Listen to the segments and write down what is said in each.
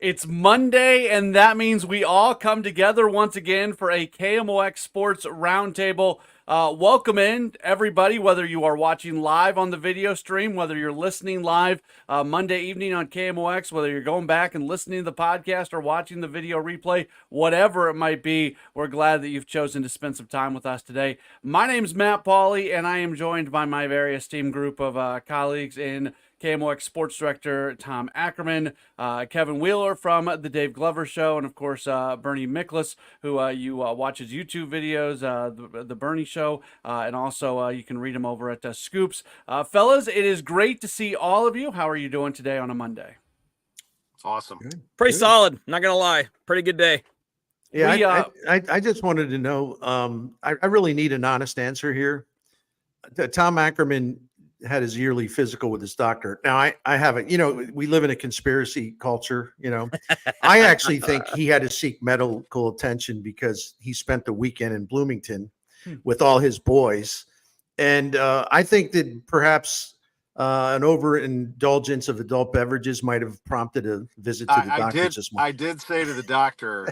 It's Monday, and that means we all come together once again for a KMOX Sports Roundtable. Welcome in, everybody, whether you are watching live on the video stream, whether you're listening live Monday evening on KMOX, whether you're going back and listening to the podcast or watching the video replay, whatever it might be, we're glad that you've chosen to spend some time with us today. My name's Matt Pauley, and I am joined by my very esteemed group of colleagues in KMOX Sports Director Tom Ackerman, Kevin Wheeler from the Dave Glover Show, and of course Bernie Miklasz, who you watch his YouTube videos, the Bernie Show, and also you can read him over at Scoops. Fellas, it is great to see all of you. How are you doing today on a Monday? Awesome. Pretty solid. Not gonna lie. Pretty good day. Yeah, I just wanted to know. I really need an honest answer here. Tom Ackerman had his yearly physical with his doctor. Now I haven't, we live in a conspiracy culture, I actually think he had to seek medical attention because he spent the weekend in Bloomington with all his boys. And I think that perhaps an overindulgence of adult beverages might have prompted a visit to the doctor this morning. I did say to the doctor,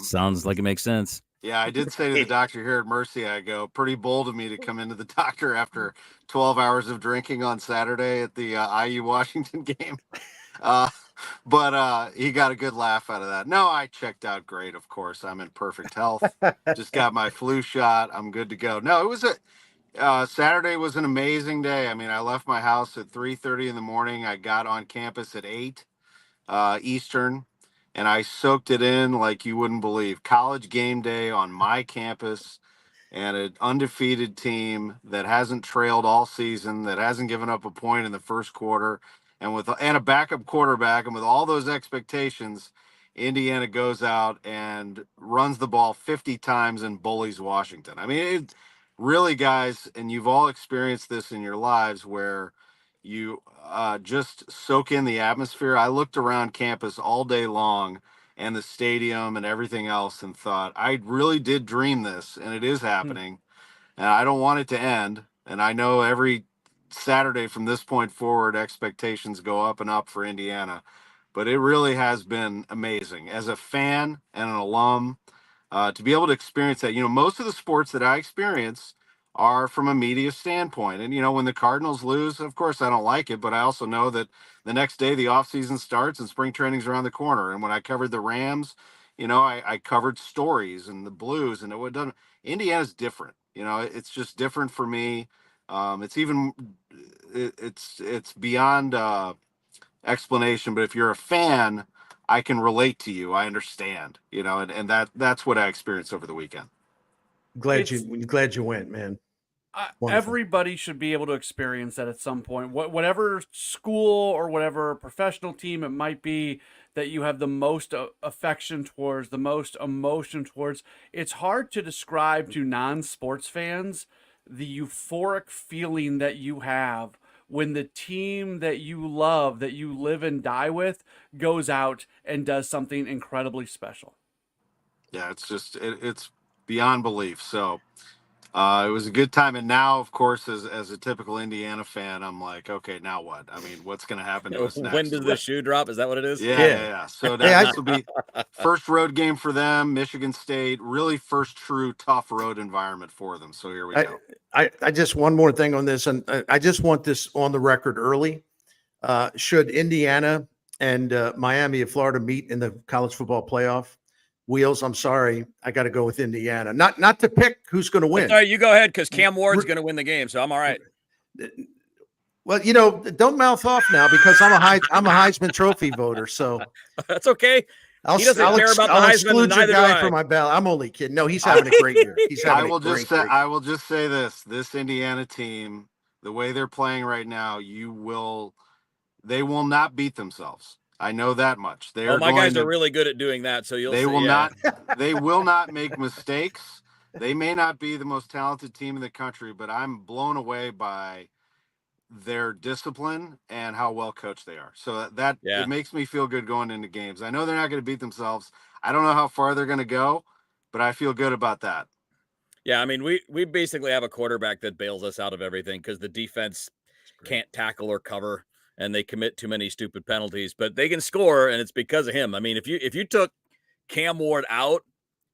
sounds like it makes sense. Yeah, I did say to the doctor here at Mercy, I go, pretty bold of me to come into the doctor after 12 hours of drinking on Saturday at the IU Washington game. But he got a good laugh out of that. No, I checked out great, of course. I'm in perfect health. Just got my flu shot. I'm good to go. No, it was Saturday was an amazing day. I mean, I left my house at 3:30 in the morning. I got on campus at 8 Eastern. And I soaked it in like you wouldn't believe. College game day on my campus and an undefeated team that hasn't trailed all season, that hasn't given up a point in the first quarter, and a backup quarterback. And with all those expectations, Indiana goes out and runs the ball 50 times and bullies Washington. I mean, it really, guys, and you've all experienced this in your lives where you just soak in the atmosphere. I looked around campus all day long and the stadium and everything else and thought, I really did dream this, and it is happening. And I don't want it to end. And I know every Saturday from this point forward, expectations go up and up for Indiana. But it really has been amazing. As a fan and an alum, to be able to experience that, most of the sports that I experience are from a media standpoint. And, when the Cardinals lose, of course, I don't like it, but I also know that the next day the offseason starts and spring training's around the corner. And when I covered the Rams, I covered stories and the Blues, and Indiana's different. It's just different for me. It's beyond explanation, but if you're a fan, I can relate to you. I understand, and that's what I experienced over the weekend. Glad you went, man. Everybody should be able to experience that at some point. Whatever school or whatever professional team it might be that you have the most affection towards, the most emotion towards. It's hard to describe to non-sports fans the euphoric feeling that you have when the team that you love, that you live and die with, goes out and does something incredibly special. Yeah, it's just it's beyond belief. So it was a good time. And now, of course, as a typical Indiana fan, I'm like, okay, now what? I mean, what's going to happen to us next? When does the shoe drop? Is that what it is? Yeah. So this will be first road game for them, Michigan State, really first true tough road environment for them. So here we go. I just, one more thing on this, and I just want this on the record early. Should Indiana and Miami of Florida meet in the college football playoff, Wheels, I'm sorry, I got to go with Indiana. Not to pick who's going to win. Sorry, you go ahead, because Cam Ward's going to win the game, so I'm all right. Well, don't mouth off now, because I'm a Heisman Trophy voter. So that's okay. He doesn't care about the Heisman. Exclude your guy from my ballot. I'm only kidding. No, he's having a great year. I will just say this Indiana team, the way they're playing right now, they will not beat themselves. I know that much. My guys are really good at doing that, so they will not make mistakes. They may not be the most talented team in the country, but I'm blown away by their discipline and how well coached they are. So it makes me feel good going into games. I know they're not going to beat themselves. I don't know how far they're going to go, but I feel good about that. Yeah, I mean, we basically have a quarterback that bails us out of everything because the defense can't tackle or cover. and they commit too many stupid penalties, but they can score, and it's because of him. I mean, if you took Cam Ward out,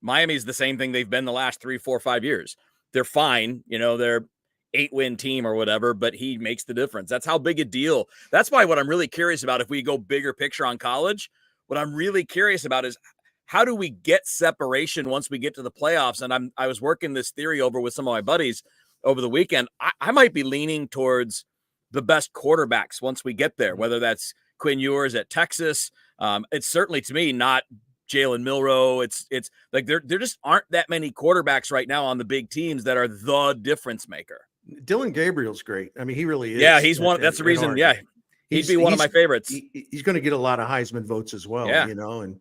Miami's the same thing they've been the last 3, 4, 5 years. They're fine. They're 8-win team or whatever, but he makes the difference. That's how big a deal. That's why what I'm really curious about, if we go bigger picture on college, what I'm really curious about is how do we get separation once we get to the playoffs? And I was working this theory over with some of my buddies over the weekend. I might be leaning towards the best quarterbacks once we get there, whether that's Quinn Ewers at Texas. It's certainly, to me, not Jalen Milroe. It's like there just aren't that many quarterbacks right now on the big teams that are the difference maker. Dylan Gabriel's great. I mean, he really is. Yeah, he's one. That's the reason. Yeah, he'd be one of my favorites. He's going to get a lot of Heisman votes as well. Yeah. And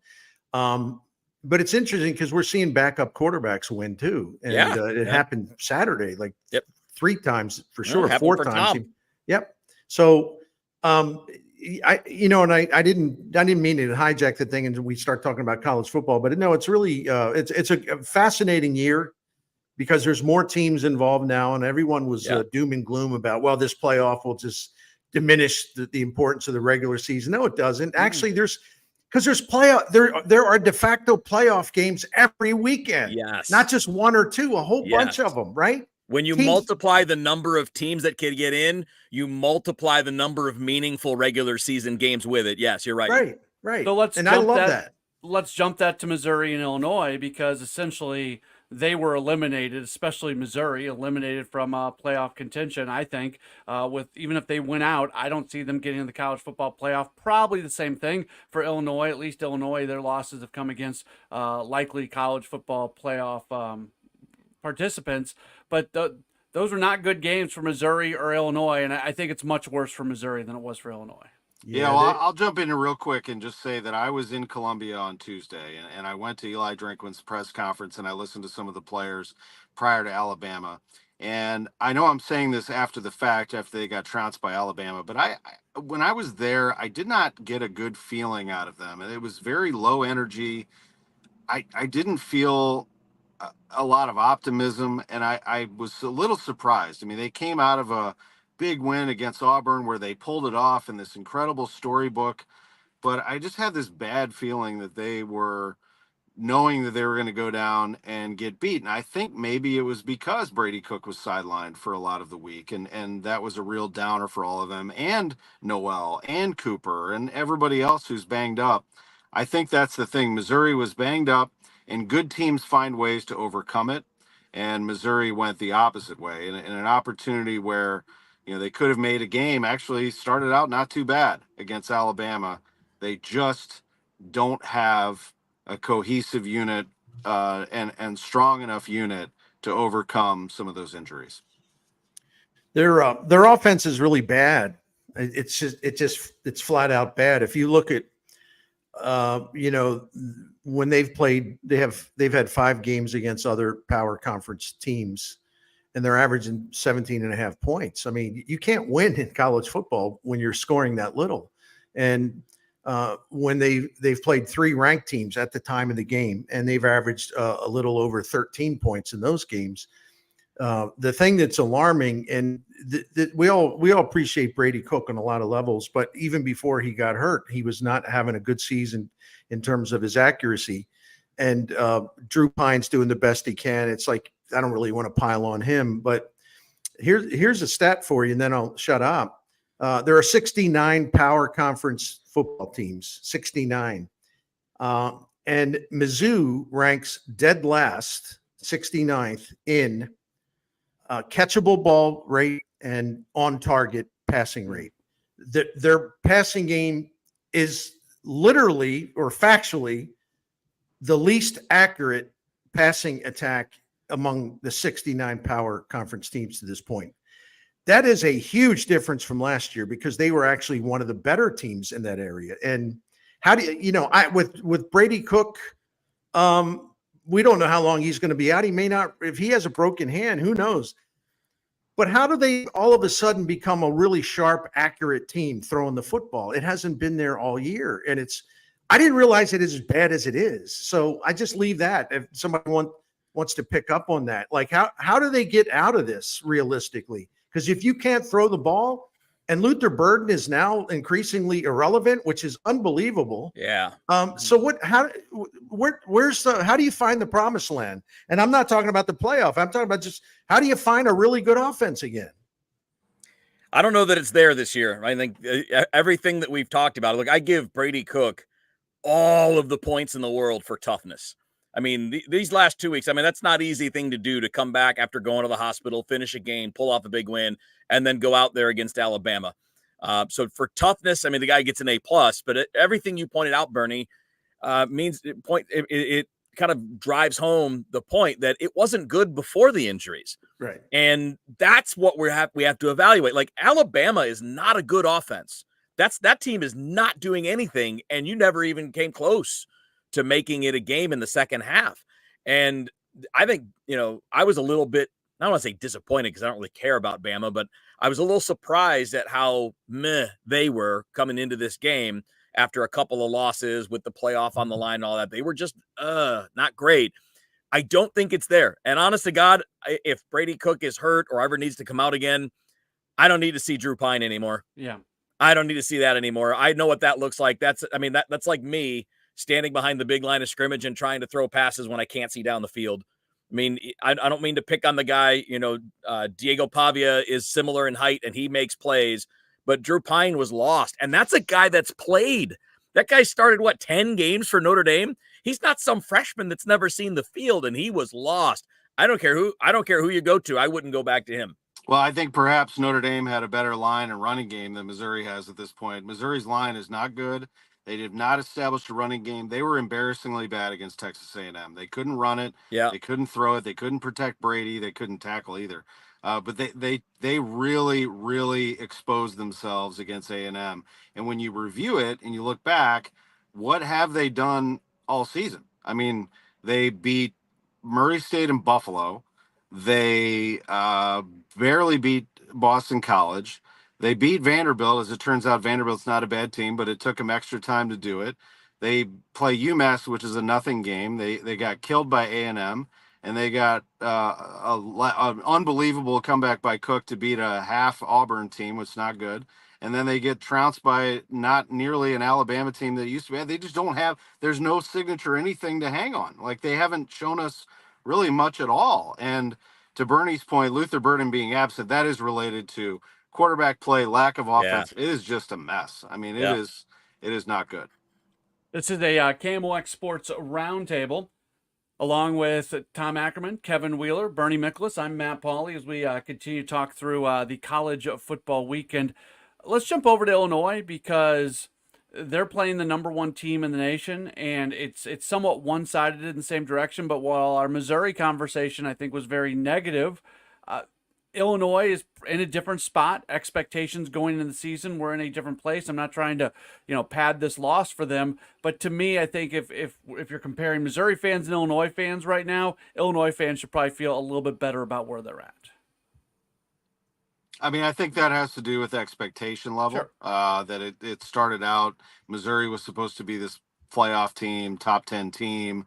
but it's interesting because we're seeing backup quarterbacks win too, and it happened Saturday, like 3 times for sure, 4 times. Yep. So, and I didn't mean to hijack the thing and we start talking about college football, but no, it's really it's a fascinating year, because there's more teams involved now, and everyone was doom and gloom about, well, this playoff will just diminish the importance of the regular season. No, it doesn't. Actually, there's playoff. There are de facto playoff games every weekend. Yes, not just 1 or 2, a whole bunch of them. Right. When you multiply the number of teams that can get in, you multiply the number of meaningful regular season games with it. Yes, you're right. Right. So I love that. Let's jump that to Missouri and Illinois, because essentially they were eliminated, especially Missouri, eliminated from playoff contention. I think with even if they win out, I don't see them getting in the college football playoff. Probably the same thing for Illinois. At least Illinois, their losses have come against likely college football playoff participants. But those were not good games for Missouri or Illinois, and I think it's much worse for Missouri than it was for Illinois. Yeah, well, I'll jump in real quick and just say that I was in Columbia on Tuesday, and I went to Eli Drinkwitz' press conference, and I listened to some of the players prior to Alabama. And I know I'm saying this after the fact, after they got trounced by Alabama, but when I was there, I did not get a good feeling out of them. And it was very low energy. I didn't feel a lot of optimism, and I was a little surprised. I mean, they came out of a big win against Auburn where they pulled it off in this incredible storybook, but I just had this bad feeling that they were knowing that they were going to go down and get beat. And I think maybe it was because Brady Cook was sidelined for a lot of the week, and that was a real downer for all of them, and Noel and Cooper and everybody else who's banged up. I think that's the thing. Missouri was banged up, and good teams find ways to overcome it, and Missouri went the opposite way, in an opportunity where they could have made a game. Actually started out not too bad against Alabama. They just don't have a cohesive unit and strong enough unit to overcome some of those injuries. Their offense is really bad. It's flat out bad. If you look at when they've played, they've had 5 games against other power conference teams, and they're averaging 17.5 points. I mean, you can't win in college football when you're scoring that little. And when they've played 3 ranked teams at the time of the game, and they've averaged a little over 13 points in those games. The thing that's alarming, and we all appreciate Brady Cook on a lot of levels, but even before he got hurt, he was not having a good season in terms of his accuracy. And Drew Pine's doing the best he can. It's like, I don't really want to pile on him, but here's a stat for you, and then I'll shut up. There are 69 power conference football teams, 69. And Mizzou ranks dead last, 69th in catchable ball rate and on target passing rate. Their passing game is literally or factually the least accurate passing attack among the 69 power conference teams to this point. That is a huge difference from last year, because they were actually one of the better teams in that area. And how do with Brady Cook, we don't know how long he's going to be out. He may not, if he has a broken hand, who knows? But how do they all of a sudden become a really sharp, accurate team throwing the football? It hasn't been there all year. And I didn't realize it is as bad as it is. So I just leave that. If somebody wants to pick up on that, like how do they get out of this realistically? Because if you can't throw the ball, and Luther Burden is now increasingly irrelevant, which is unbelievable. Yeah. So how do you find the promised land? And I'm not talking about the playoff. I'm talking about just how do you find a really good offense again? I don't know that it's there this year. I think everything that we've talked about, look, I give Brady Cook all of the points in the world for toughness. I mean, these last 2 weeks, I mean, that's not an easy thing to do, to come back after going to the hospital, finish a game, pull off a big win, and then go out there against Alabama. So for toughness, I mean, the guy gets an A+, but everything you pointed out, Bernie, means it kind of drives home the point that it wasn't good before the injuries. Right. And that's what we have to evaluate. Like, Alabama is not a good offense. That team is not doing anything, and you never even came close to making it a game in the second half. And I think, I was a little bit, I don't want to say disappointed because I don't really care about Bama, but I was a little surprised at how meh they were coming into this game after a couple of losses with the playoff on the line and all that. They were just not great. I don't think it's there. And honest to God, if Brady Cook is hurt or ever needs to come out again, I don't need to see Drew Pine anymore. Yeah. I don't need to see that anymore. I know what that looks like. That's like me standing behind the big line of scrimmage and trying to throw passes when I can't see down the field. I mean, I don't mean to pick on the guy, Diego Pavia is similar in height and he makes plays, but Drew Pine was lost. And that's a guy that's played. That guy started 10 games for Notre Dame. He's not some freshman that's never seen the field, and he was lost. I don't care who you go to. I wouldn't go back to him. Well, I think perhaps Notre Dame had a better line and running game than Missouri has at this point. Missouri's line is not good. They did not establish a running game. They were embarrassingly bad against Texas A&M. They couldn't run it. Yeah. They couldn't throw it. They couldn't protect Brady. They couldn't tackle either. But they really, really exposed themselves against A&M. And when you review it and you look back, what have they done all season? I mean, they beat Murray State and Buffalo. They barely beat Boston College. They beat Vanderbilt. As it turns out, Vanderbilt's not a bad team, but it took them extra time to do it. They play UMass, which is a nothing game. They got killed by A&M, and they got an unbelievable comeback by Cook to beat a half Auburn team, which is not good. And then they get trounced by not nearly an Alabama team that used to be. They just don't have – there's no signature anything to hang on. Like, they haven't shown us really much at all. And to Bernie's point, Luther Burden being absent, that is related to quarterback play, lack of offense. Yeah. It is just a mess. I mean, it is not good. This is a KMOX Sports Roundtable, along with Tom Ackerman, Kevin Wheeler, Bernie Miklasz. I'm Matt Pauley as we continue to talk through the college football weekend. Let's jump over to Illinois because they're playing the number one team in the nation, and it's somewhat one-sided in the same direction. But while our Missouri conversation, I think, was very negative, Illinois is in a different spot. Expectations going into the season were in a different place. I'm not trying to, pad this loss for them, but to me, I think if you're comparing Missouri fans and Illinois fans right now, Illinois fans should probably feel a little bit better about where they're at. I mean, I think that has to do with expectation level. Sure. That it started out, Missouri was supposed to be this playoff team, top 10 team,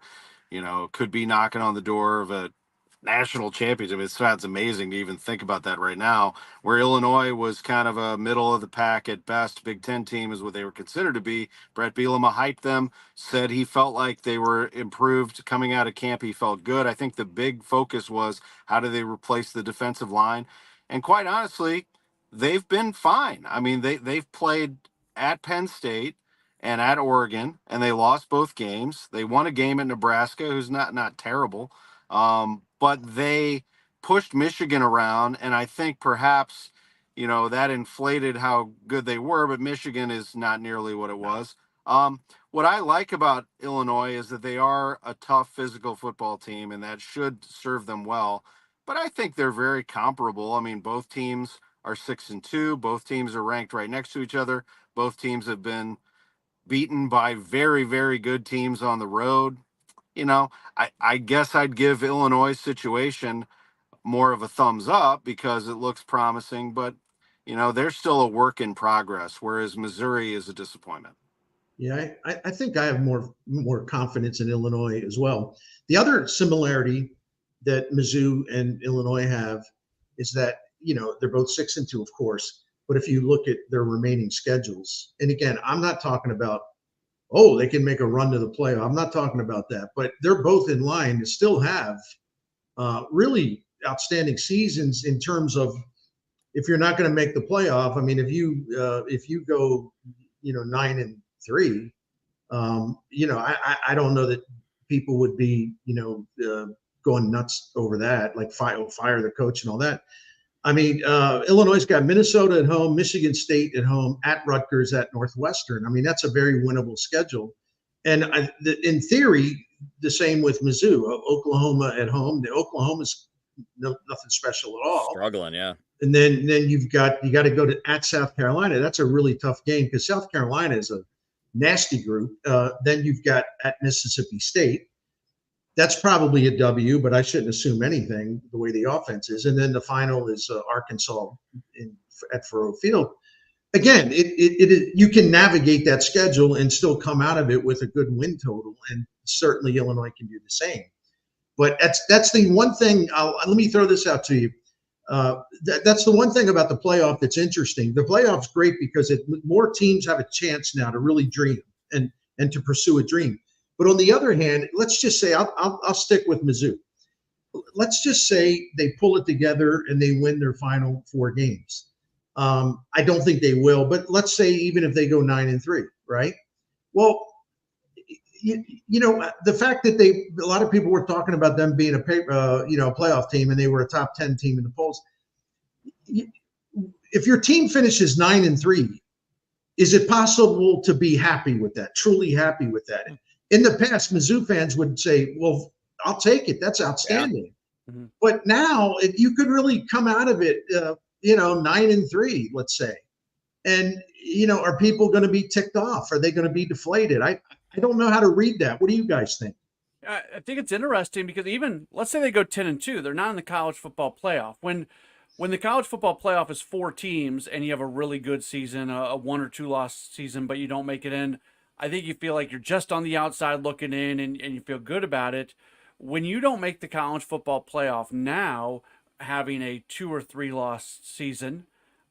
could be knocking on the door of a national championship. It sounds amazing to even think about that right now, where Illinois was kind of a middle of the pack at best. Big Ten team is what they were considered to be. Brett Bielema hyped them, said he felt like they were improved coming out of camp. He felt good. I think the big focus was how do they replace the defensive line? And quite honestly, they've been fine. I mean, they've played at Penn State and at Oregon, and they lost both games. They won a game at Nebraska, who's not terrible. But they pushed Michigan around, and I think perhaps, that inflated how good they were, but Michigan is not nearly what it was. What I like about Illinois is that they are a tough physical football team, and that should serve them well. But I think they're very comparable. I mean, both teams are 6-2. Both teams are ranked right next to each other. Both teams have been beaten by very, very good teams on the road. I guess I'd give Illinois' situation more of a thumbs up because it looks promising, but, they're still a work in progress, whereas Missouri is a disappointment. Yeah, I think I have more confidence in Illinois as well. The other similarity that Mizzou and Illinois have is that, they're both 6-2, of course, But if you look at their remaining schedules, and again, I'm not talking about, oh, they can make a run to the playoff. I'm not talking about that, but they're both in line to still have really outstanding seasons in terms of, if you're not going to make the playoff. I mean, if you go, 9-3, I don't know that people would be, going nuts over that, like fire the coach and all that. I mean, Illinois got Minnesota at home, Michigan State at home, at Rutgers, at Northwestern. I mean, that's a very winnable schedule. And in theory, the same with Mizzou. Oklahoma at home. The Oklahoma's nothing special at all. Struggling, yeah. And then you got to go at South Carolina. That's a really tough game because South Carolina is a nasty group. Then you've got at Mississippi State. That's probably a W, but I shouldn't assume anything the way the offense is. And then the final is Arkansas at Faurot Field. Again, you can navigate that schedule and still come out of it with a good win total, and certainly Illinois can do the same. But that's the one thing. Let me throw this out to you. That's the one thing about the playoff that's interesting. The playoff's great because more teams have a chance now to really dream and to pursue a dream. But on the other hand, let's just say I'll stick with Mizzou. Let's just say they pull it together and they win their final 4 games. I don't think they will, but let's say even if they go 9-3, right? Well, the fact that a lot of people were talking about them being a playoff team, and they were a top 10 team in the polls. If your team finishes 9-3, is it possible to be happy with that? Truly happy with that? In the past, Mizzou fans would say, "Well, I'll take it. That's outstanding." Yeah. Mm-hmm. But now you could really come out of it, 9-3, let's say, and are people going to be ticked off? Are they going to be deflated? I don't know how to read that. What do you guys think? I think it's interesting because even let's say they go 10-2, they're not in the college football playoff. When the college football playoff is 4 teams and you have a really good season, a 1 or 2 loss season, but you don't make it in, I think you feel like you're just on the outside looking in and you feel good about it. When you don't make the college football playoff now, having a 2 or 3 loss season,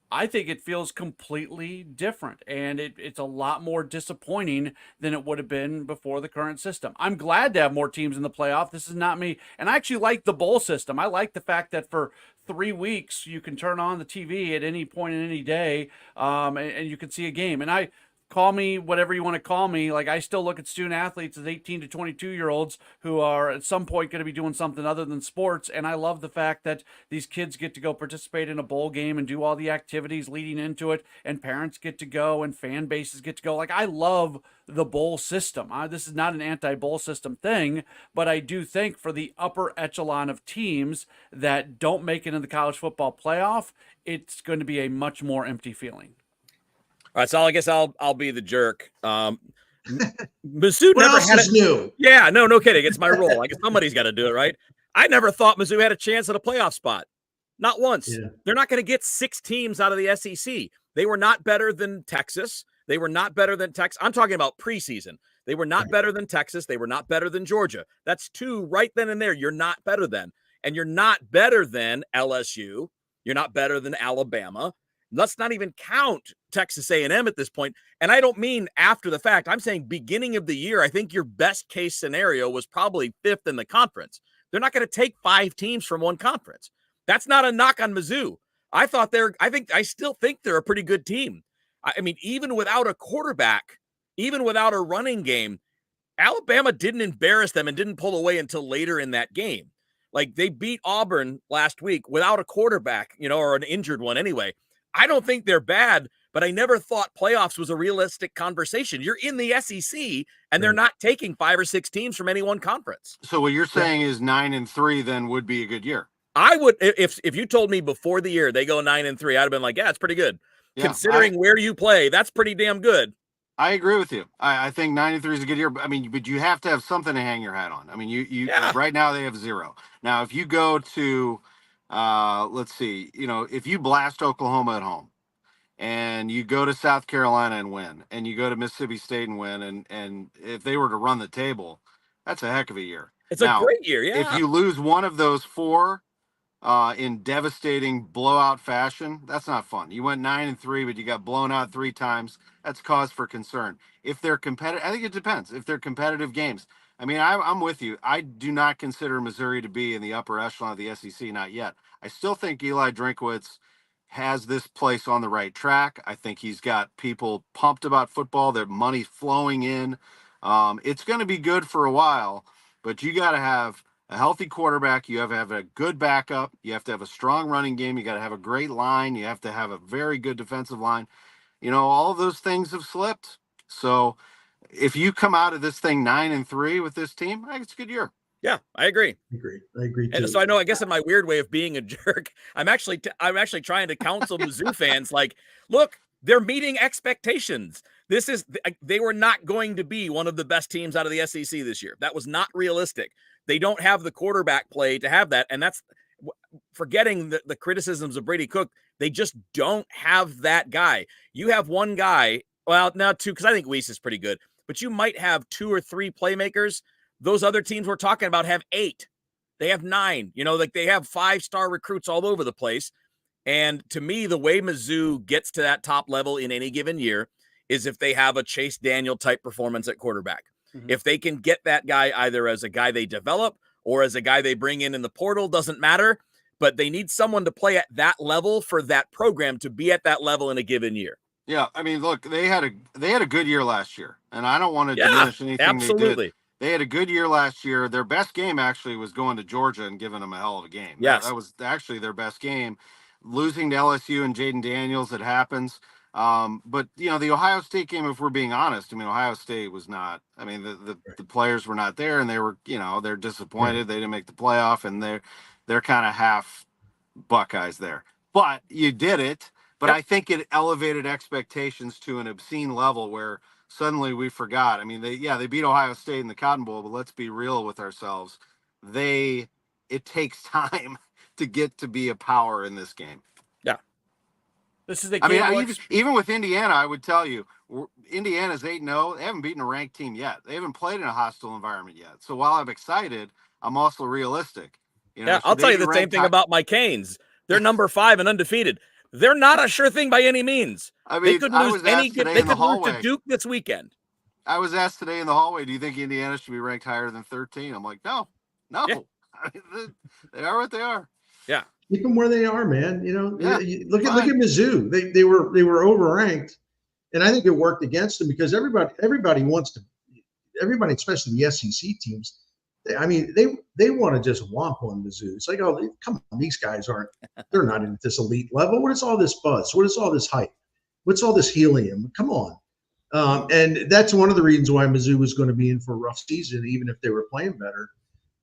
I think it feels completely different, and it's a lot more disappointing than it would have been before the current system. I'm glad to have more teams in the playoff. This is not me. And I actually like the bowl system. I like the fact that for 3 weeks you can turn on the TV at any point in any day, and you can see a game. And call me whatever you want to call me. Like, I still look at student athletes as 18 to 22-year-olds who are at some point going to be doing something other than sports. And I love the fact that these kids get to go participate in a bowl game and do all the activities leading into it. And parents get to go and fan bases get to go. Like, I love the bowl system. This is not an anti-bowl system thing, but I do think for the upper echelon of teams that don't make it in the college football playoff, it's going to be a much more empty feeling. All right, so I guess I'll be the jerk. Mizzou never had it. New? Yeah, no kidding. It's my role. I guess somebody's got to do it, right? I never thought Mizzou had a chance at a playoff spot. Not once. Yeah. They're not going to get 6 teams out of the SEC. They were not better than Texas. They were not better than Texas. I'm talking about preseason. They were not better than Texas. They were not better than Georgia. That's 2 right then and there. You're not better than. And you're not better than LSU. You're not better than Alabama. Let's not even count Texas A&M at this point. And I don't mean after the fact. I'm saying beginning of the year, I think your best case scenario was probably 5th in the conference. They're not going to take 5 teams from one conference. That's not a knock on Mizzou. I still think they're a pretty good team. I mean, even without a quarterback, even without a running game, Alabama didn't embarrass them and didn't pull away until later in that game. Like, they beat Auburn last week without a quarterback, or an injured one anyway. I don't think they're bad, but I never thought playoffs was a realistic conversation. You're in the SEC, and they're not taking 5 or 6 teams from any one conference. So what you're saying is 9-3 then would be a good year. I would, if you told me before the year they go 9-3, I'd have been like, yeah, it's pretty good. Yeah, considering where you play, that's pretty damn good. I agree with you. I think 9-3 is a good year. I mean, but you have to have something to hang your hat on. I mean, right now they have 0. Now, if you go to let's see, if you blast Oklahoma at home and you go to South Carolina and win, and you go to Mississippi State and win, and if they were to run the table, that's a heck of a year. It's a great year, yeah. If you lose one of those 4, in devastating blowout fashion, that's not fun. You went 9-3, but you got blown out 3 times. That's cause for concern. If they're competitive, I think it depends. If they're competitive games, I mean, I'm with you. I do not consider Missouri to be in the upper echelon of the SEC, not yet. I still think Eli Drinkwitz has this place on the right track. I think he's got people pumped about football. Their money's flowing in. It's going to be good for a while, but you got to have a healthy quarterback. You have to have a good backup. You have to have a strong running game. You got to have a great line. You have to have a very good defensive line. All of those things have slipped. So if you come out of this thing 9-3 with this team, I think it's a good year. Yeah, I agree. I agree too. And so I guess in my weird way of being a jerk, I'm actually trying to counsel Mizzou fans like, look, they're meeting expectations. They were not going to be one of the best teams out of the SEC this year. That was not realistic. They don't have the quarterback play to have that. And that's forgetting the criticisms of Brady Cook. They just don't have that guy. You have one guy, well, now two, because I think Weiss is pretty good, but you might have 2 or 3 playmakers. Those other teams we're talking about have 8. They have 9. Like they have 5-star recruits all over the place. And to me, the way Mizzou gets to that top level in any given year is if they have a Chase Daniel type performance at quarterback. Mm-hmm. If they can get that guy either as a guy they develop or as a guy they bring in the portal, doesn't matter. But they need someone to play at that level for that program to be at that level in a given year. Yeah, I mean, look, they had a good year last year, and I don't want to diminish anything absolutely. they did. They had a good year last year. Their best game actually was going to Georgia and giving them a hell of a game. Yes. That was actually their best game. Losing to LSU and Jaden Daniels, it happens. But the Ohio State game, if we're being honest, I mean, Ohio State was not. I mean, the players were not there, and they were, they're disappointed. Right. They didn't make the playoff, and they're kind of half Buckeyes there. But you did it. But I think it elevated expectations to an obscene level where suddenly we forgot. I mean, they beat Ohio State in the Cotton Bowl, but let's be real with ourselves. It takes time to get to be a power in this game. Yeah. This is the even with Indiana, I would tell you, Indiana's 8-0. They haven't beaten a ranked team yet. They haven't played in a hostile environment yet. So while I'm excited, I'm also realistic. I'll tell you the same thing about my Canes. They're number 5 and undefeated. They're not a sure thing by any means. I mean, they could lose lose to Duke this weekend. I was asked today in the hallway, do you think Indiana should be ranked higher than 13? I'm like, no. Yeah. I mean, they are what they are. Yeah. Keep them where they are, man. Look at Mizzou. They were overranked, and I think it worked against them because everybody wants to, especially the SEC teams. I mean, they want to just whomp on Mizzou. It's like, oh, come on, these guys they're not at this elite level. What is all this buzz? What is all this hype? What's all this helium? Come on. And that's one of the reasons why Mizzou was going to be in for a rough season, even if they were playing better,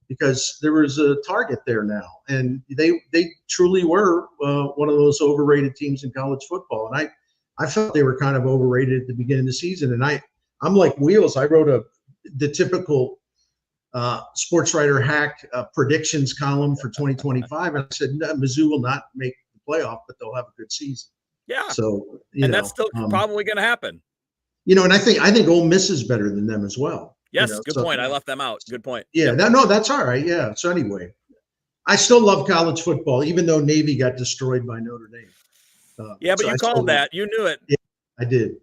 because there was a target there now. And they truly were one of those overrated teams in college football. And I felt they were kind of overrated at the beginning of the season. And I'm like Wheels. I wrote the typical sports writer hack predictions column for 2025, and I said Mizzou will not make the playoff, but they'll have a good season. Yeah. So that's still probably going to happen. And I think Ole Miss is better than them as well. Yes, good point. I left them out. Good point. Yeah. Yep. No, that's all right. Yeah. So anyway, I still love college football, even though Navy got destroyed by Notre Dame. But you called that. You knew it. Yeah, I did.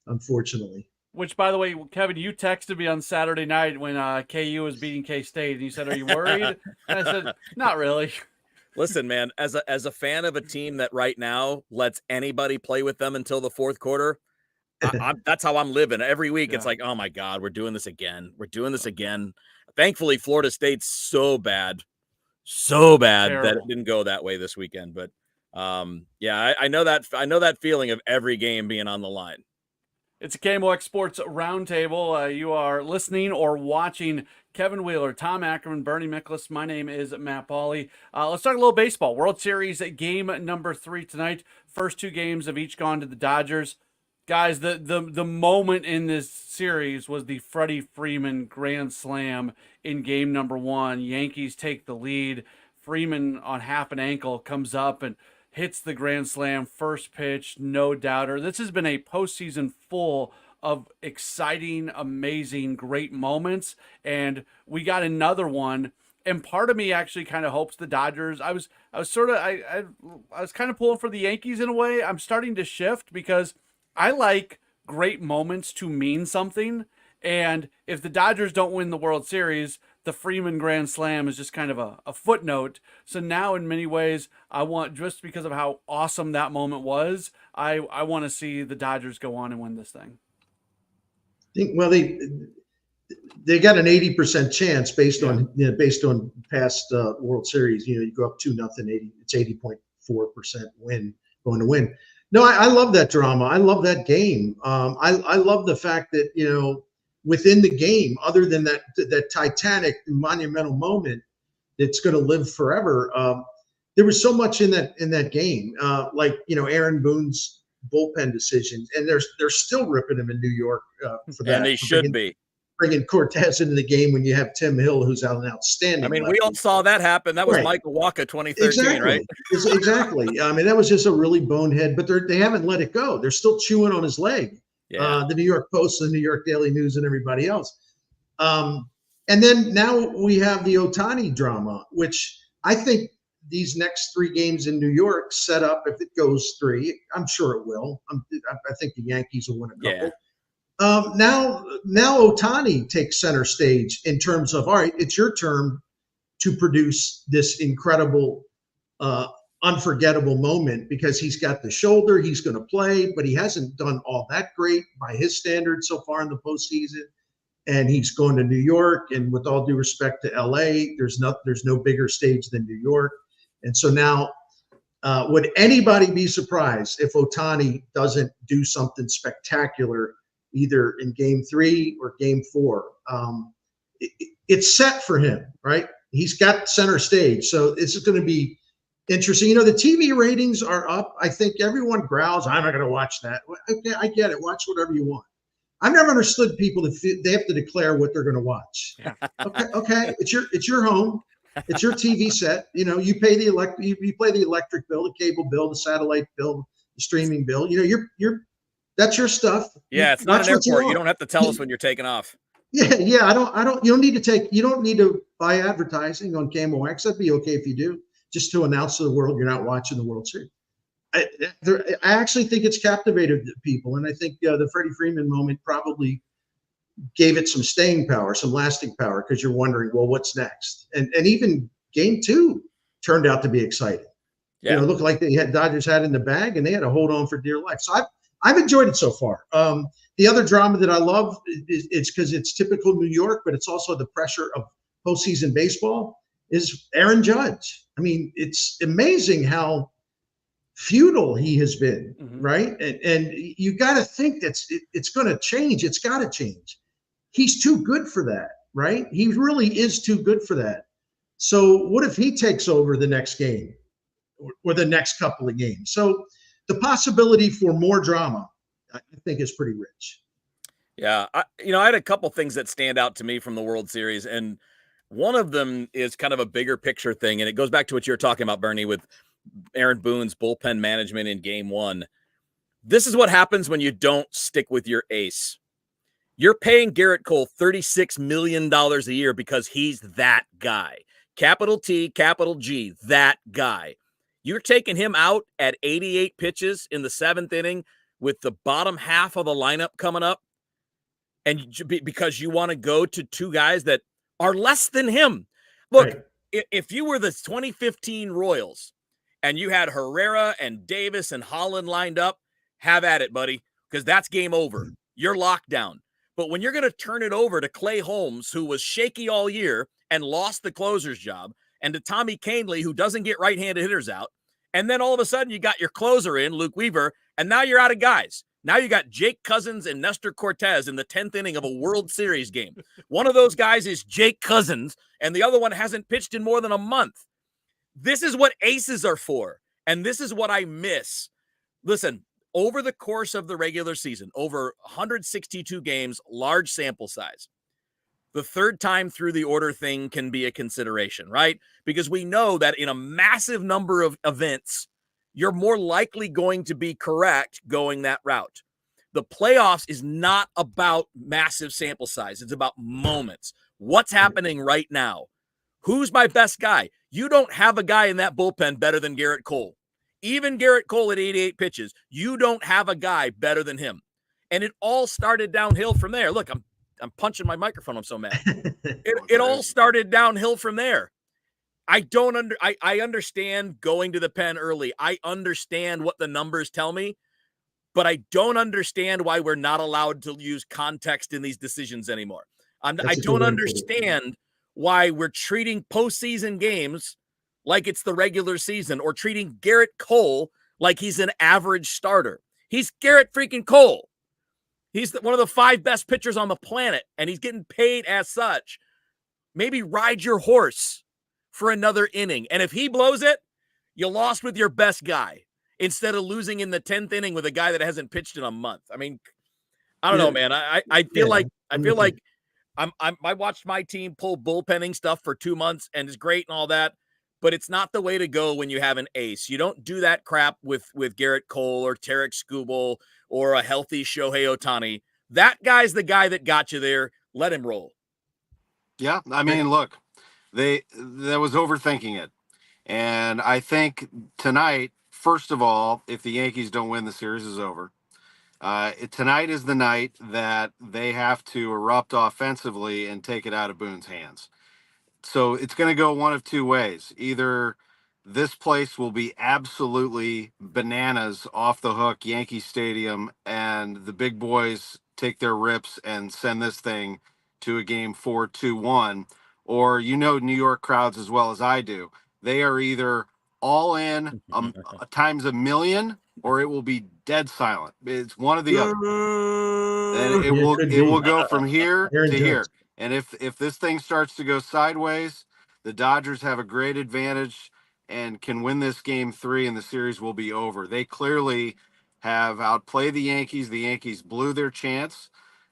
Unfortunately. Which, by the way, Kevin, you texted me on Saturday night when KU was beating K-State, and you said, "Are you worried?" And I said, "Not really." Listen, man, as a fan of a team that right now lets anybody play with them until the fourth quarter, that's how I'm living. Every week, It's like, oh my God, we're doing this again. We're doing this again. Thankfully, Florida State's so bad Terrible. That it didn't go that way this weekend. But I know that feeling of every game being on the line. It's a KMOX Sports Roundtable. You are listening or watching Kevin Wheeler, Tom Ackerman, Bernie Miklasz. My name is Matt Pauley. Let's talk a little baseball. World Series game number 3 tonight. First 2 games have each gone to the Dodgers. Guys, the moment in this series was the Freddie Freeman grand slam in game number 1. Yankees take the lead. Freeman on half an ankle comes up and hits the grand slam, first pitch, no doubter. This has been a postseason full of exciting, amazing, great moments. And we got another one And part of me actually kind of hopes the Dodgers. I was kind of pulling for the Yankees in a way. I'm starting to shift because I like great moments to mean something. And if the Dodgers don't win the World Series, the Freeman Grand Slam is just kind of a footnote. So now, in many ways, I want, just because of how awesome that moment was, I want to see the Dodgers go on and win this thing. Well, they got an 80% chance based on past World Series. You go up 2-0, it's 80.4% going to win. No, I love that drama. I love that game. I love the fact that within the game, other than that titanic monumental moment that's going to live forever, there was so much in that game. Like Aaron Boone's bullpen decision, and they're still ripping him in New York for that. And they should be. Bringing Cortez into the game when you have Tim Hill, who's an outstanding. I mean, we all saw that happen. That was right. Michael Wacha 2013, right? Exactly. I mean, that was just a really bonehead, but they haven't let it go. They're still chewing on his leg. Yeah. The New York Post, the New York Daily News, and everybody else. And then now we have the Ohtani drama, which I think these next 3 games in New York set up, if it goes 3, I'm sure it will. I think the Yankees will win a couple. Yeah. Now Ohtani takes center stage in terms of, all right, it's your turn to produce this incredible, unforgettable moment, because he's got the shoulder, he's going to play, but he hasn't done all that great by his standards so far in the postseason. And he's going to New York, and with all due respect to LA, there's no bigger stage than New York. And so now, would anybody be surprised if Ohtani doesn't do something spectacular either in game 3 or game 4? It's set for him, right? He's got center stage. So this is going to be interesting. The TV ratings are up. I think everyone growls, I'm not going to watch that. Okay, I get it. Watch whatever you want. I've never understood people that they have to declare what they're going to watch. Yeah. Okay. It's your home. It's your TV set. You pay you pay the electric bill, the cable bill, the satellite bill, the streaming bill. That's your stuff. Yeah, it's not an airport. You don't have to tell us when you're taking off. Yeah. You don't need to buy advertising on KMOX. That'd be okay if you do, just to announce to the world you're not watching the World Series. I actually think it's captivated people, and I think the Freddie Freeman moment probably gave it some staying power, some lasting power, because you're wondering, well, what's next? And even game 2 turned out to be exciting. Yeah. It looked like Dodgers had in the bag, and they had to hold on for dear life. So I've enjoyed it so far. The other drama that I love is because it's typical New York, but it's also the pressure of postseason baseball, is Aaron Judge. I mean, it's amazing how feudal he has been, right? And you got to think it's going to change. It's got to change. He's too good for that, right? He really is too good for that. So what if he takes over the next game or the next couple of games? So the possibility for more drama, I think, is pretty rich. Yeah. I had a couple things that stand out to me from the World Series, and one of them is kind of a bigger picture thing. And it goes back to what you were talking about, Bernie, with Aaron Boone's bullpen management in game 1. This is what happens when you don't stick with your ace. You're paying Garrett Cole $36 million a year because he's that guy. Capital T, capital G, that guy. You're taking him out at 88 pitches in the 7th inning with the bottom half of the lineup coming up, and because you want to go to 2 guys that are less than him. Look, right. If you were the 2015 Royals and you had Herrera and Davis and Holland lined up, have at it, buddy, because that's game over. You're locked down. But when you're going to turn it over to Clay Holmes, who was shaky all year and lost the closer's job, and to Tommy Canely, who doesn't get right-handed hitters out, and then all of a sudden you got your closer in, Luke Weaver, and now you're out of guys. Now you got Jake Cousins and Nestor Cortez in the 10th inning of a World Series game. One of those guys is Jake Cousins, and the other one hasn't pitched in more than a month. This is what aces are for, and this is what I miss. Listen, over the course of the regular season, over 162 games, large sample size, the third time through the order thing can be a consideration, right? Because we know that in a massive number of events, you're more likely going to be correct going that route. The playoffs is not about massive sample size. It's about moments. What's happening right now? Who's my best guy? You don't have a guy in that bullpen better than Garrett Cole. Even Garrett Cole at 88 pitches, you don't have a guy better than him. And it all started downhill from there. Look, I'm punching my microphone. I'm so mad. It all started downhill from there. I understand going to the pen early. I understand what the numbers tell me, but I don't understand why we're not allowed to use context in these decisions anymore. I don't understand why we're treating postseason games like it's the regular season, or treating Garrett Cole like he's an average starter. He's Garrett freaking Cole. He's one of the 5 best pitchers on the planet, and he's getting paid as such. Maybe ride your horse for another inning. And if he blows it, you lost with your best guy instead of losing in the 10th inning with a guy that hasn't pitched in a month. I mean, I don't know, man. I feel like I watched my team pull bullpenning stuff for 2 months, and it's great and all that, but it's not the way to go when you have an ace. You don't do that crap with Garrett Cole or Tarek Skubal or a healthy Shohei Ohtani. That guy's the guy that got you there. Let him roll. Yeah, I mean, look, that was overthinking it. And I think tonight, first of all, if the Yankees don't win, the series is over. Tonight is the night that they have to erupt offensively and take it out of Boone's hands. So it's going to go one of two ways. Either this place will be absolutely bananas off the hook, Yankee Stadium, and the big boys take their rips and send this thing to a game 4-2-1, or New York crowds as well as I do. They are either all in times a million, or it will be dead silent. It's one or the other. And it will go from here to here. And if this thing starts to go sideways, the Dodgers have a great advantage and can win this game 3, and the series will be over. They clearly have outplayed the Yankees. The Yankees blew their chance.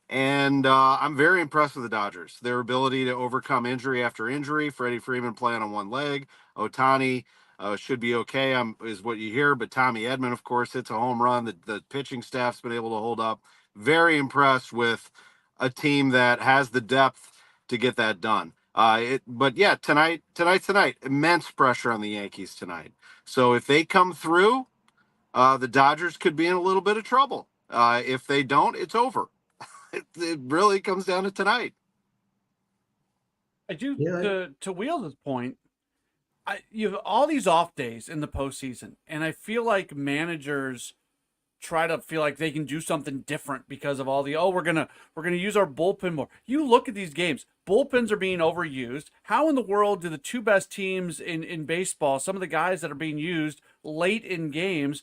And I'm very impressed with the Dodgers. Their ability to overcome injury after injury. Freddie Freeman playing on one leg. Ohtani should be okay, is what you hear. But Tommy Edman, of course, hits a home run. The pitching staff's been able to hold up. Very impressed with a team that has the depth to get that done. But yeah, tonight, immense pressure on the Yankees tonight. So if they come through, the Dodgers could be in a little bit of trouble. If they don't, it's over. It really comes down to tonight. I do to Wheels' point. You have all these off days in the postseason, and I feel like managers try to feel like they can do something different because of all the we're gonna use our bullpen more. You look at these games, bullpens are being overused. How in the world do the 2 best teams in baseball, some of the guys that are being used late in games,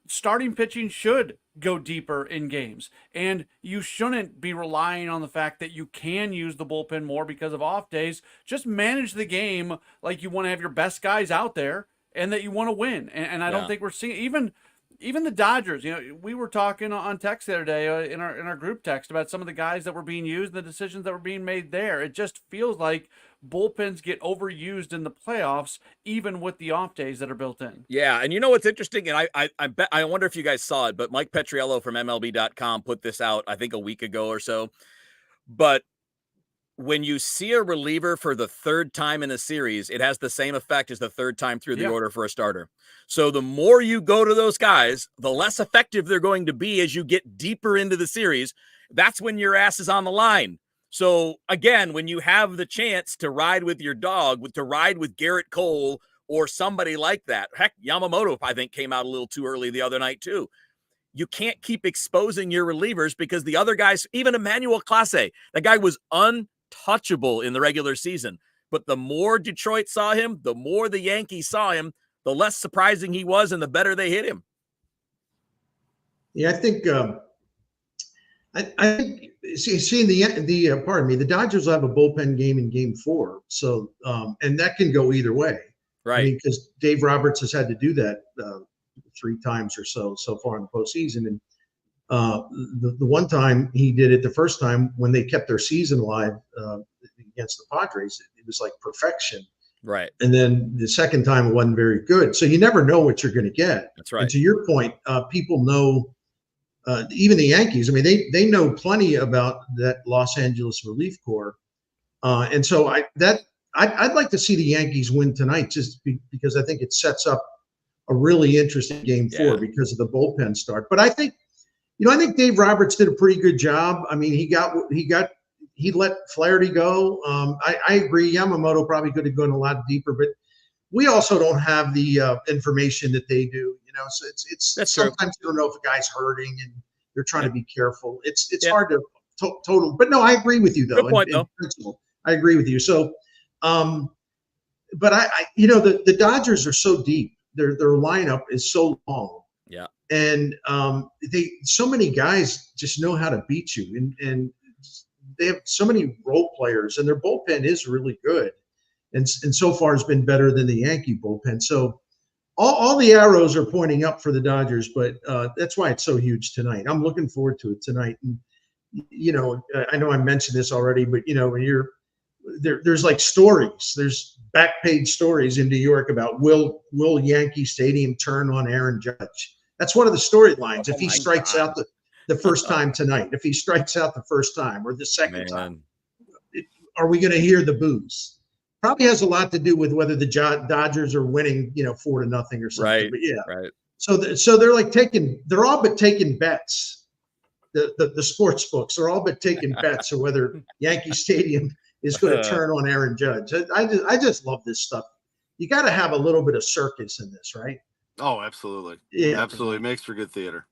starting pitching should go deeper in games, and you shouldn't be relying on the fact that you can use the bullpen more because of off days. Just manage the game like you want to have your best guys out there and that you want to win. And I don't think we're seeing even the Dodgers. We were talking on text the other day in our group text about some of the guys that were being used and the decisions that were being made there. It just feels like bullpens get overused in the playoffs, even with the off days that are built in. Yeah, and you know what's interesting, and I wonder if you guys saw it, but Mike Petriello from MLB.com put this out, I think a week ago or so. But when you see a reliever for the 3rd time in a series, it has the same effect as the 3rd time through the order for a starter. So the more you go to those guys, the less effective they're going to be as you get deeper into the series. That's when your ass is on the line. So again, when you have the chance to ride with your dog, to ride with Garrett Cole or somebody like that, heck, Yamamoto, I think, came out a little too early the other night too. You can't keep exposing your relievers because the other guys, even Emmanuel Clase, that guy was untouchable in the regular season. But the more Detroit saw him, the more the Yankees saw him, the less surprising he was and the better they hit him. Yeah, I think I think seeing the Dodgers will have a bullpen game in game 4. So, and that can go either way. Right. Because Dave Roberts has had to do that 3 times or so far in the postseason. And the one time he did it, the first time when they kept their season alive against the Padres, it was like perfection. Right. And then the second time it wasn't very good. So you never know what you're going to get. That's right. And to your point, people know, even the Yankees, I mean, they know plenty about that Los Angeles relief corps. And so I I'd like to see the Yankees win tonight just because I think it sets up a really interesting game 4 because of the bullpen start. But I think Dave Roberts did a pretty good job. I mean, he let Flaherty go. I agree. Yamamoto probably could have gone a lot deeper, but we also don't have the information that they do. So it's sometimes you don't know if a guy's hurting and they're trying to be careful. It's hard to total. But no, I agree with you though. Good point, in principle, I agree with you. So, but the Dodgers are so deep. Their lineup is so long. Yeah. And so many guys just know how to beat you, and they have so many role players, and their bullpen is really good, and so far has been better than the Yankee bullpen. So all the arrows are pointing up for the Dodgers, but that's why it's so huge tonight. I'm looking forward to it tonight. And I know I mentioned this already, but when there's like stories, there's back page stories in New York about will Yankee Stadium turn on Aaron Judge? That's one of the storylines. If he strikes out the first time tonight, if he strikes out the first time or the second time, are we going to hear the boos? Probably has a lot to do with whether the Dodgers are winning, 4-0 or something. Right. But yeah. Right. So they're all but taking bets. The sports books are all but taking bets on whether Yankee Stadium is going to turn on Aaron Judge. I just love this stuff. You got to have a little bit of circus in this, right? Oh, absolutely. Yeah. Absolutely. Makes for good theater.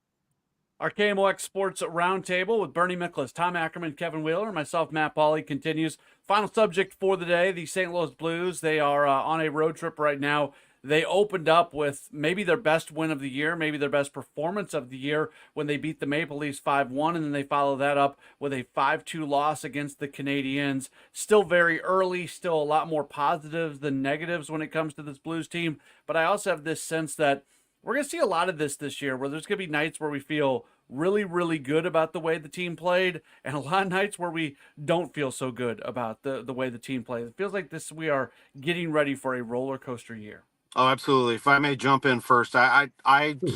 Our KMOX Sports Roundtable with Bernie Miklasz, Tom Ackerman, Kevin Wheeler, myself, Matt Pauley, continues. Final subject for the day, the St. Louis Blues. They are on a road trip right now. They opened up with maybe their best win of the year, maybe their best performance of the year when they beat the Maple Leafs 5-1, and then they follow that up with a 5-2 loss against the Canadiens. Still very early, still a lot more positives than negatives when it comes to this Blues team, but I also have this sense that we're going to see a lot of this year, where there's going to be nights where we feel really, really good about the way the team played, and a lot of nights where we don't feel so good about the way the team played. It feels like we are getting ready for a roller coaster year. Oh, absolutely. If I may jump in first, I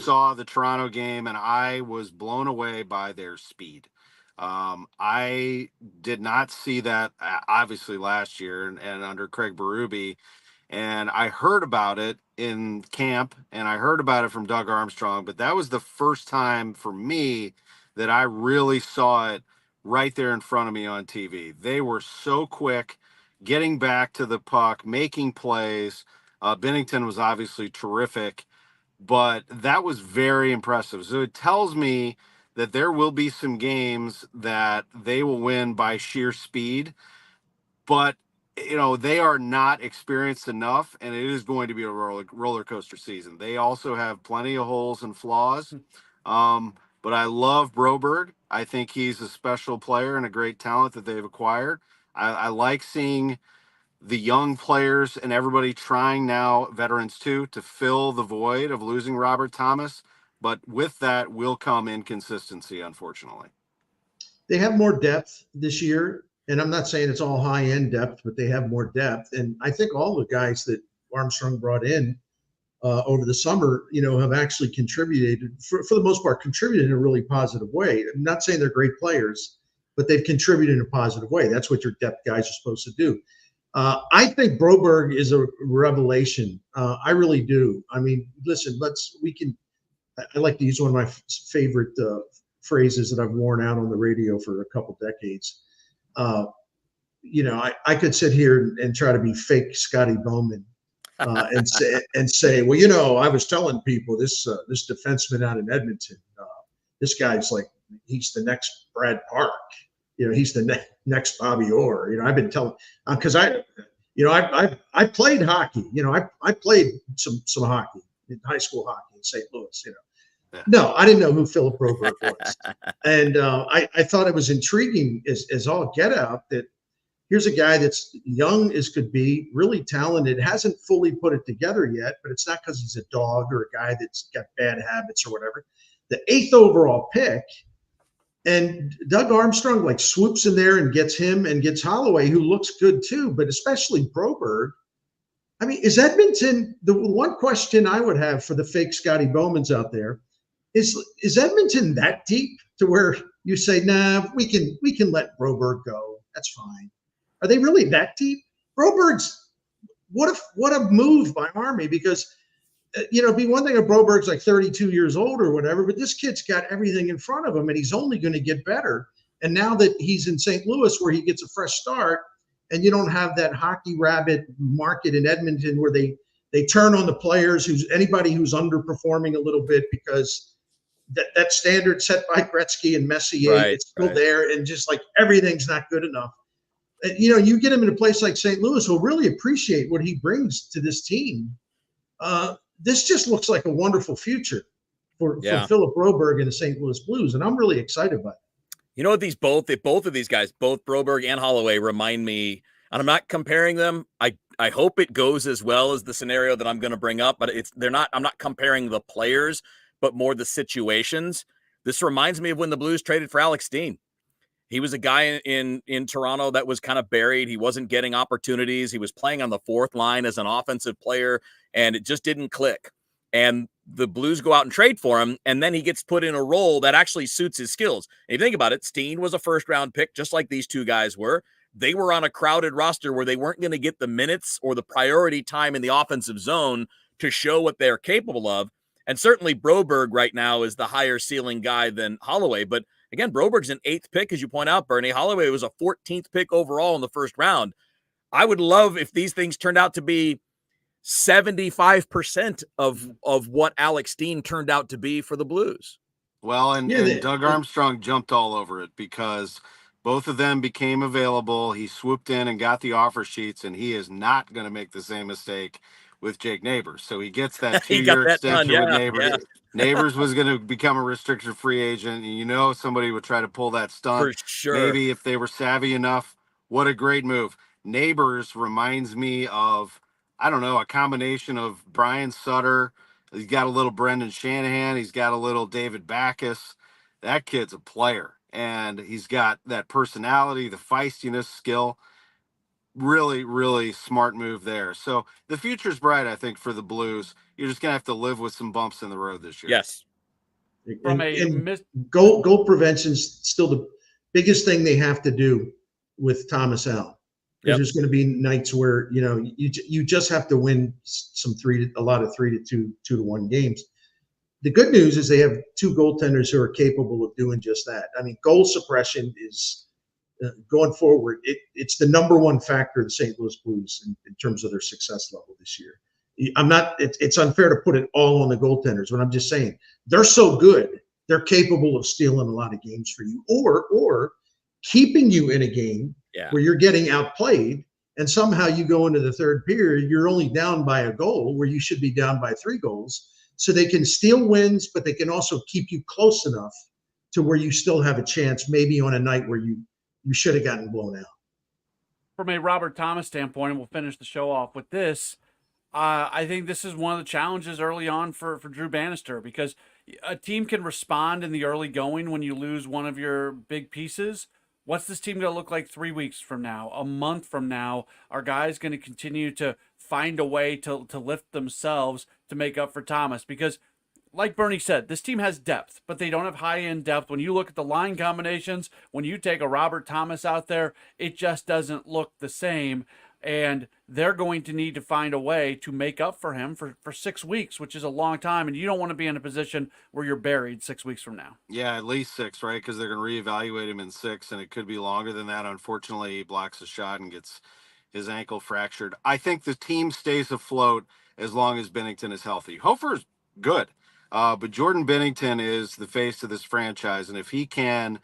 saw the Toronto game and I was blown away by their speed. I did not see that obviously last year and under Craig Berube. And I heard about it in camp and I heard about it from Doug Armstrong, but that was the first time for me that I really saw it right there in front of me on TV. They were so quick getting back to the puck, making plays. Bennington was obviously terrific, but that was very impressive. So it tells me that there will be some games that they will win by sheer speed, but they are not experienced enough, and it is going to be a roller coaster season. They also have plenty of holes and flaws, but I love Broberg. I think he's a special player and a great talent that they've acquired. I like seeing the young players and everybody trying now, veterans too, to fill the void of losing Robert Thomas. But with that will come inconsistency, unfortunately. They have more depth this year. And I'm not saying it's all high-end depth, but they have more depth. And I think all the guys that Armstrong brought in over the summer, have actually contributed, for the most part, contributed in a really positive way. I'm not saying they're great players, but they've contributed in a positive way. That's what your depth guys are supposed to do. I think Broberg is a revelation. I really do. I mean, listen, I like to use one of my favorite phrases that I've worn out on the radio for a couple decades. I could sit here and try to be fake Scotty Bowman and say, well, I was telling people this defenseman out in Edmonton, this guy's like, he's the next Brad Park. He's the next Bobby Orr. I've been telling, because I played hockey. I played some hockey, high school hockey in St. Louis. Yeah. No, I didn't know who Philip Broberg was, and I thought it was intriguing as all get out that here's a guy that's young as could be, really talented, hasn't fully put it together yet, but it's not because he's a dog or a guy that's got bad habits or whatever. The 8th overall pick. And Doug Armstrong swoops in there and gets him and gets Holloway, who looks good too, but especially Broberg. I mean, is Edmonton, the one question I would have for the fake Scotty Bowmans out there is Edmonton that deep to where you say, nah, we can let Broberg go. That's fine. Are they really that deep? Broberg's what a move by Army, because it'd be one thing if Broberg's like 32 years old or whatever, but this kid's got everything in front of him, and he's only going to get better. And now that he's in St. Louis, where he gets a fresh start, and you don't have that hockey rabbit market in Edmonton where they turn on the players, anybody who's underperforming a little bit, because that standard set by Gretzky and Messier, it's still there, and just like everything's not good enough. You get him in a place like St. Louis, who'll really appreciate what he brings to this team. This just looks like a wonderful future for Philip Broberg and the St. Louis Blues, and I'm really excited by it. You know what, both of these guys, both Broberg and Holloway, remind me, and I'm not comparing them. I hope it goes as well as the scenario that I'm going to bring up, but I'm not comparing the players, but more the situations. This reminds me of when the Blues traded for Alex Steen. He was a guy in Toronto that was kind of buried. He wasn't getting opportunities. He was playing on the fourth line as an offensive player, and it just didn't click. And the Blues go out and trade for him, and then he gets put in a role that actually suits his skills. And if you think about it, Steen was a first-round pick, just like these two guys were. They were on a crowded roster where they weren't going to get the minutes or the priority time in the offensive zone to show what they're capable of. And certainly Broberg right now is the higher ceiling guy than Holloway. But again, Broberg's an 8th pick, as you point out, Bernie. Holloway was a 14th pick overall in the first round. I would love if these things turned out to be 75% of what Alex Steen turned out to be for the Blues. Well, and Doug Armstrong jumped all over it because both of them became available. He swooped in and got the offer sheets, and he is not going to make the same mistake with Jake Neighbors. So he gets that 2-year extension with Neighbors. Yeah. Neighbors was going to become a restricted free agent. And somebody would try to pull that stunt. For sure. Maybe if they were savvy enough. What a great move. Neighbors reminds me of, I don't know, a combination of Brian Sutter. He's got a little Brendan Shanahan. He's got a little David Backus. That kid's a player. And he's got that personality, the feistiness, skill. Really, really smart move there. So the future's bright, I think, for the Blues. You're just going to have to live with some bumps in the road this year. Yes. Goal prevention's still the biggest thing they have to do with Thomas L. There's going to be nights where, you just have to win a lot of 3-2, 2-1 games. The good news is they have two goaltenders who are capable of doing just that. I mean, goal suppression is going forward. It's the number one factor of the St. Louis Blues in terms of their success level this year. It's unfair to put it all on the goaltenders, but I'm just saying they're so good. They're capable of stealing a lot of games for you or keeping you in a game where you're getting outplayed, and somehow you go into the third period, you're only down by a goal where you should be down by 3 goals. So they can steal wins, but they can also keep you close enough to where you still have a chance, maybe on a night where you should have gotten blown out. From a Robert Thomas standpoint, and we'll finish the show off with this, I think this is one of the challenges early on for Drew Bannister, because a team can respond in the early going when you lose one of your big pieces. What's this team going to look like 3 weeks from now, a month from now? Are guys going to continue to find a way to lift themselves to make up for Thomas? Because like Bernie said, this team has depth, but they don't have high-end depth. When you look at the line combinations, when you take a Robert Thomas out there, it just doesn't look the same. And they're going to need to find a way to make up for him for 6 weeks, which is a long time. And you don't want to be in a position where you're buried 6 weeks from now. Yeah, at least 6, right? Because they're going to reevaluate him in 6, and it could be longer than that. Unfortunately, he blocks a shot and gets his ankle fractured. I think the team stays afloat as long as Binnington is healthy. Hofer's good, but Jordan Binnington is the face of this franchise, and if he can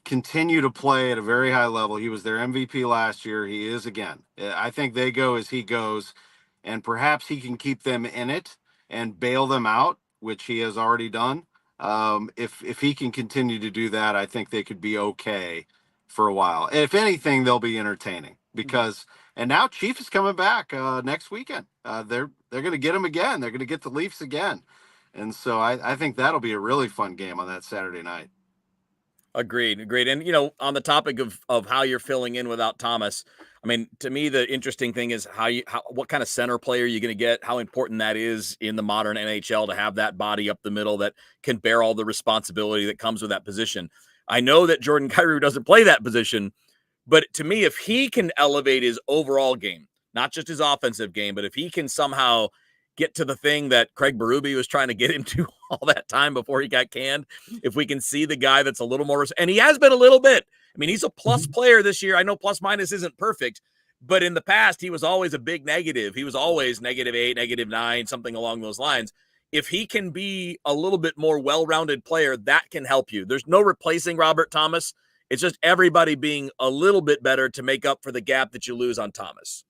continue to play at a very high level. He was their MVP last year. He is again. I think they go as he goes, and perhaps he can keep them in it and bail them out, which he has already done. If he can continue to do that, I think they could be okay for a while. If anything, they'll be entertaining because, and now Chief is coming back next weekend. They're going to get him again. They're going to get the Leafs again. And so I think that'll be a really fun game on that Saturday night. Agreed. And, on the topic of how you're filling in without Thomas, I mean, to me, the interesting thing is what kind of center player you're going to get, how important that is in the modern NHL to have that body up the middle that can bear all the responsibility that comes with that position. I know that Jordan Kyrou doesn't play that position, But to me, if he can elevate his overall game, not just his offensive game, but if he can somehow get to the thing that Craig Berube was trying to get him to all that time before he got canned, if we can see the guy that's a little more, and he has been a little bit. I mean, he's a plus player this year. I know plus minus isn't perfect, but in the past, he was always a big negative. He was always -8, -9, something along those lines. If he can be a little bit more well-rounded player, that can help you. There's no replacing Robert Thomas. It's just everybody being a little bit better to make up for the gap that you lose on Thomas.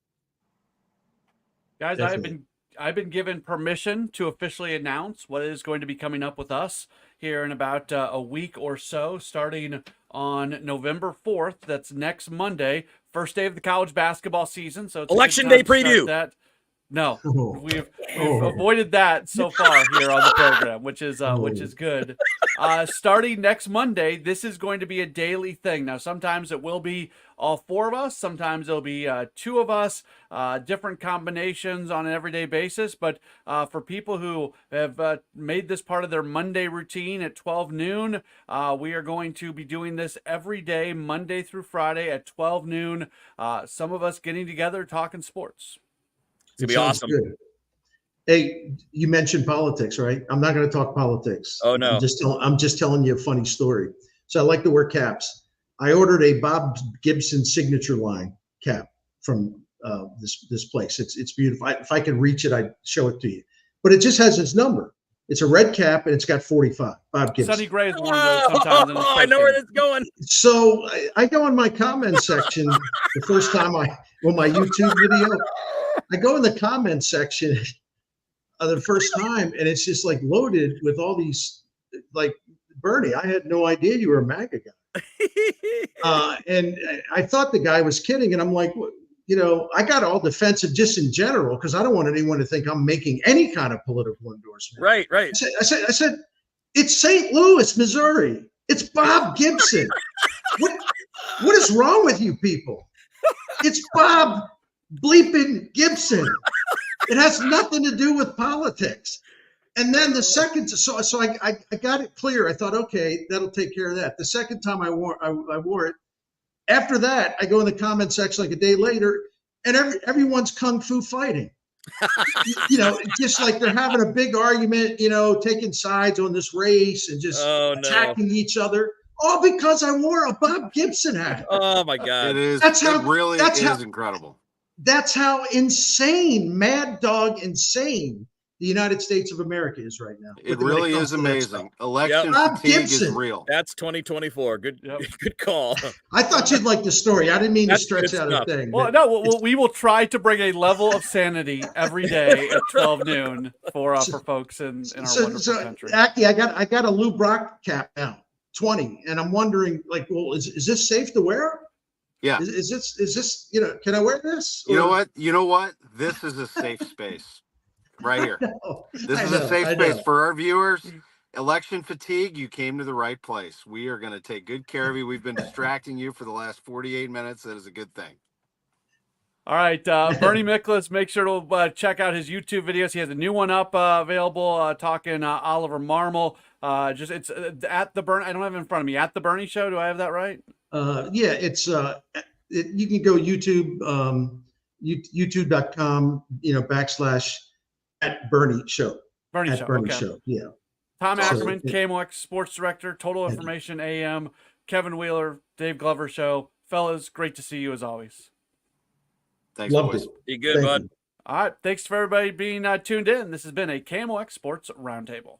Guys, I've been given permission to officially announce what is going to be coming up with us here in about a week or so, starting on November 4th. That's next Monday, first day of the college basketball season. So it's Election day preview. No, we've avoided that so far here on the program, which is good. Starting next Monday, this is going to be a daily thing. Now, sometimes it will be all four of us. Sometimes it'll be two of us, different combinations on an everyday basis. But for people who have made this part of their Monday routine at 12 noon, we are going to be doing this every day, Monday through Friday at 12 noon. Some of us getting together, talking sports. It's going to be awesome. Good. Hey, you mentioned politics, right? I'm not going to talk politics. Oh, no. I'm just telling you a funny story. So I like to wear caps. I ordered a Bob Gibson signature line cap from this place. It's beautiful. If I could reach it, I'd show it to you. But it just has its number. It's a red cap and it's got 45. Bob Gibson. Sunny Gray is one of those sometimes. Oh, I know where it's going. So I go in my comment section the first time on my YouTube video. I go in the comment section the first time, and it's just like loaded with all these, like, Bernie, I had no idea you were a MAGA guy. And I thought the guy was kidding. And I'm like, I got all defensive just in general because I don't want anyone to think I'm making any kind of political endorsement. Right. I said, it's St. Louis, Missouri. It's Bob Gibson. What is wrong with you people? It's Bob bleeping Gibson. It has nothing to do with politics. And then the second, so I got it clear. I thought, okay, that'll take care of that. The second time I wore it. After that, I go in the comment section like a day later, and everyone's kung fu fighting. Just like they're having a big argument, taking sides on this race and just attacking each other. All because I wore a Bob Gibson hat. Oh my God! It is. That's how. It really is incredible. That's how insane, mad dog insane the United States of America is right now. It really is amazing. Election fatigue is real. That's 2024. Good call. I thought you'd like the story. I didn't mean to stretch out a thing. Well, no, we will try to bring a level of sanity every day at 12 noon for folks in our wonderful country. Aki, I got a Lou Brock cap now, 20, and I'm wondering, like, well, is this safe to wear? Yeah. Is this can I wear this? You know what? This is a safe space right here. This is a safe space for our viewers. Election fatigue, you came to the right place. We are going to take good care of you. We've been distracting you for the last 48 minutes. That is a good thing. All right, Bernie Miklasz, make sure to check out his YouTube videos. He has a new one up available talking Oliver Marmol. It's at the Bernie. I don't have it in front of me. At the Bernie Show. Do I have that right? Yeah, it's you can go YouTube, youtube.com, / @Bernie Show. Bernie Show. Bernie Okay. Show. Yeah. Tom Ackerman, KMOX Sports Director, Total Information AM, Kevin Wheeler, Dave Glover Show. Fellas, great to see you as always. Thanks, Loved boys. it. Be good, bud. All right, thanks for everybody being tuned in. This has been a KMOX Sports Roundtable.